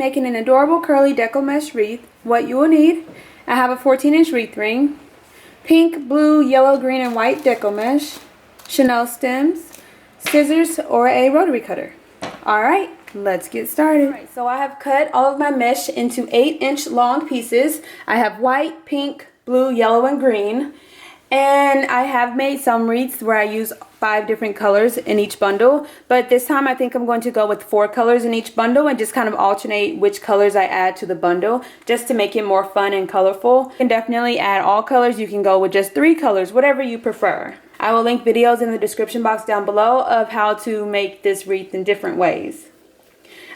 making an adorable curly deco mesh wreath. What you will need, I have a 14-inch wreath ring, pink, blue, yellow, green, and white deco mesh, Chanel stems, scissors, or a rotary cutter. Alright, let's get started. Alright, so I have cut all of my mesh into 8-inch long pieces. I have white, pink, blue, yellow, and green. And I have made some wreaths where I use 5 different colors in each bundle, but this time I think I'm going to go with 4 colors in each bundle and just kind of alternate which colors I add to the bundle just to make it more fun and colorful. You can definitely add all colors. You can go with just 3 colors, whatever you prefer. I will link videos in the description box down below of how to make this wreath in different ways.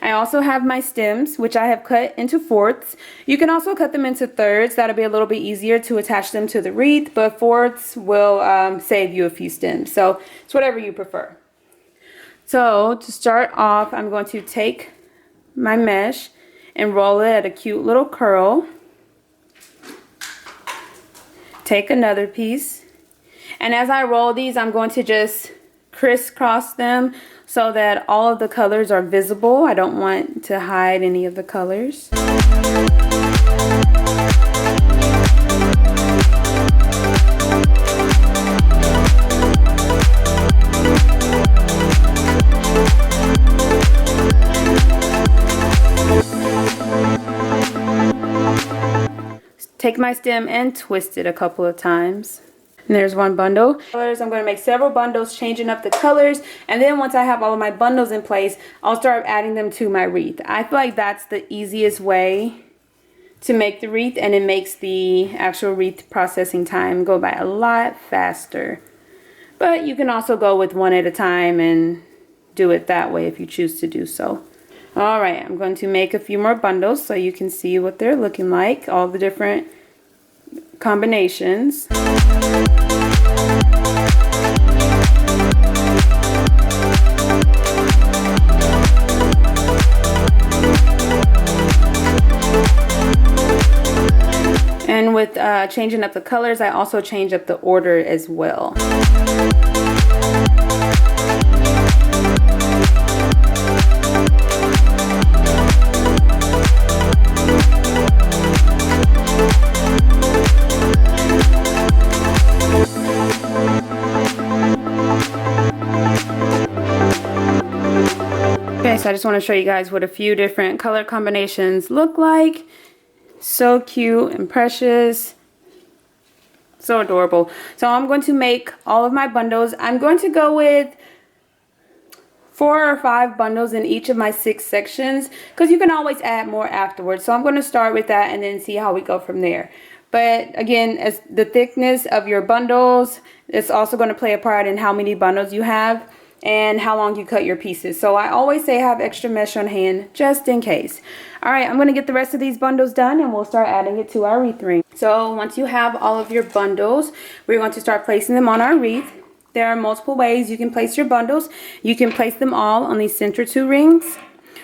I also have my stems, which I have cut into 4ths. You can also cut them into 3rds. That'll be a little bit easier to attach them to the wreath, but 4ths will save you a few stems. So it's whatever you prefer. So to start off, I'm going to take my mesh and roll it at a cute little curl. Take another piece. And as I roll these, I'm going to just crisscross them so that all of the colors are visible. I don't want to hide any of the colors. Take my stem and twist it a couple of times. And there's one bundle. I'm going to make several bundles, changing up the colors, and then once I have all of my bundles in place, I'll start adding them to my wreath. I feel like that's the easiest way to make the wreath, and it makes the actual wreath processing time go by a lot faster. But you can also go with one at a time and do it that way if you choose to do so. Alright, I'm going to make a few more bundles so you can see what they're looking like, all the different combinations. And with changing up the colors, I also change up the order as well. Okay, so I just want to show you guys what a few different color combinations look like. So cute and precious. So adorable. So I'm going to make all of my bundles. I'm going to go with 4 or 5 bundles in each of my 6 sections because you can always add more afterwards. So I'm going to start with that and then see how we go from there. But again, as the thickness of your bundles, it's also going to play a part in how many bundles you have and how long you cut your pieces. So I always say have extra mesh on hand just in case. Alright, I'm going to get the rest of these bundles done and we'll start adding it to our wreath ring. So once you have all of your bundles, we're going to start placing them on our wreath. There are multiple ways you can place your bundles. You can place them all on these center 2 rings,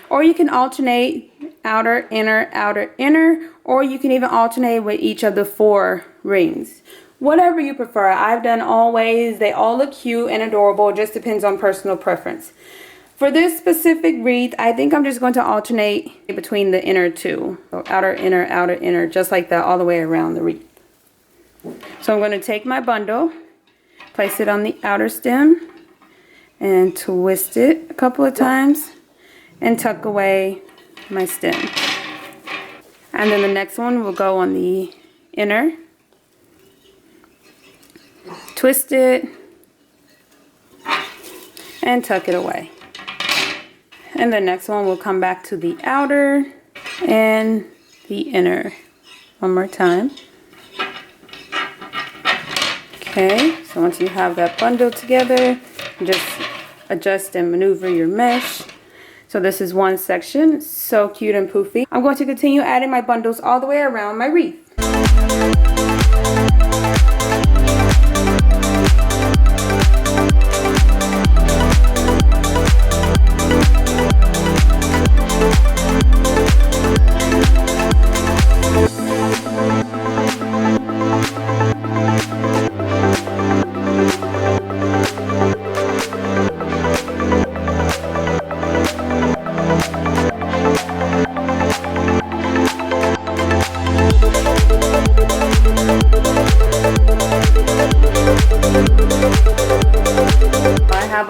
or you can alternate outer, inner, or you can even alternate with each of the 4 rings. Whatever you prefer. I've done all ways. They all look cute and adorable. It just depends on personal preference. For this specific wreath, I think I'm just going to alternate between the inner 2. So outer, inner, just like that all the way around the wreath. So I'm going to take my bundle, place it on the outer stem, and twist it a couple of times, and tuck away my stem. And then the next one will go on the inner. Twist it and tuck it away. And the next one will come back to the outer and the inner. One more time. Okay, so once you have that bundle together, just adjust and maneuver your mesh. So this is one section, so cute and poofy. I'm going to continue adding my bundles all the way around my wreath.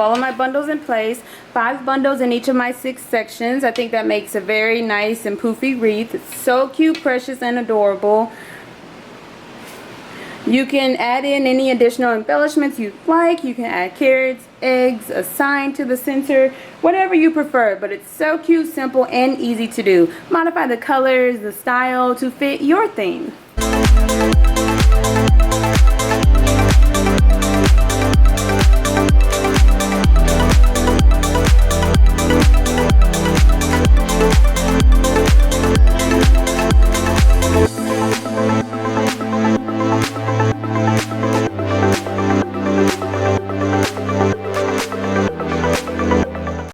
all of my bundles in place. 5 bundles in each of my 6 sections. I think that makes a very nice and poofy wreath. It's so cute, precious, and adorable. You can add in any additional embellishments you'd like. You can add carrots, eggs, a sign to the center, whatever you prefer. But it's so cute, simple, and easy to do. Modify the colors, the style to fit your theme.